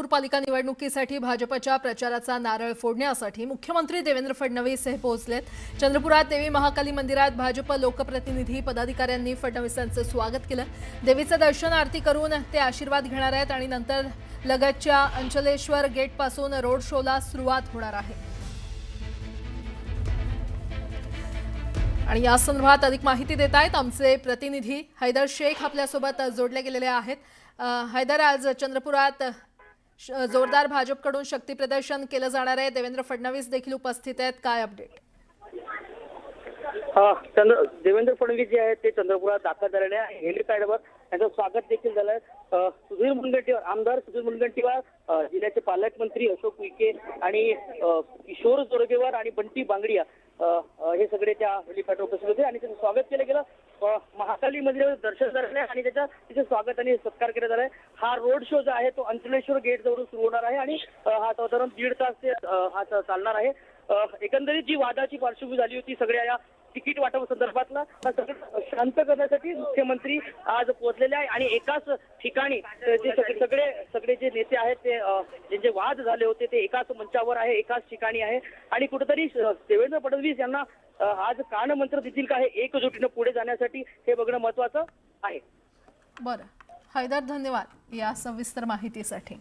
महापौर पालिका निवडणुकीसाठी भाजपच्या प्रचाराचा नारळ फोडण्यासाठी मुख्यमंत्री देवेंद्र फडणवीस हे पोहोचलेत। चंद्रपुरात देवी महाकाली मंदिरात भाजप लोकप्रतिनिधी पदाधिकाऱ्यांनी फडणवीसांचं स्वागत केलं। देवीचं दर्शन आरती करून ते आशीर्वाद घेणार आहेत आणि नंतर लगतच्या अंचलेश्वर गेट पासून रोड शोला सुरुवात होणार आहे। आणि या संदर्भात अधिक माहिती देत आहेत आमचे प्रतिनिधी हैदर शेख आपल्यासोबत जोडले गेलेले आहेत। हैदर, आज चंद्रपुरात जोरदार भाजपकडून शक्ती प्रदर्शन केलं जाणार आहे। देवेंद्र फडणवीस देखील उपस्थित आहेत, काय अपडेट? देवेंद्र फडणवीस जे आहेत ते चंद्रपुरात दाखल झालेले आहे। हेलिपॅडवर त्यांचं स्वागत देखील झालंय। सुधीर मुनगंटीवार, आमदार सुधीर मुनगंटीवार, जिल्ह्याचे पालकमंत्री अशोक उईके आणि किशोर जोरगेवार आणि बंटी बांगडिया हे सगळे त्या हेलिपॅडवर उपस्थित होते आणि त्यांचं स्वागत केलं गेलं। महाकाली मंदिरावर दर्शन झाले आणि तिचे स्वागत आणि सत्कार केला झालाय। हा रोड शो जो आहे तो अंचलेश्वर गेट जवळून सुरू होणार आहे आणि हा साधारण 1.5 तास ते हा चालणार आहे। एकंदरीत जी वादाची पार्श्वभूमी झाली होती सगळ्या या तिकीट वाटप संदर्भातला सगळं शांत करण्यासाठी मुख्यमंत्री आज पोहोचलेले आहे आणि एकाच ठिकाणी सगळे जे नेते आहेत ते ज्यांचे वाद झाले होते ते एकाच मंचावर आहे, एकाच ठिकाणी आहे आणि कुठेतरी देवेंद्र फडणवीस यांना आज कानमंत्र देतील का हे एकजुटीनं पुढे जाण्यासाठी हे बघणं महत्वाचं आहे। बरं हैदर, धन्यवाद या सविस्तर माहितीसाठी।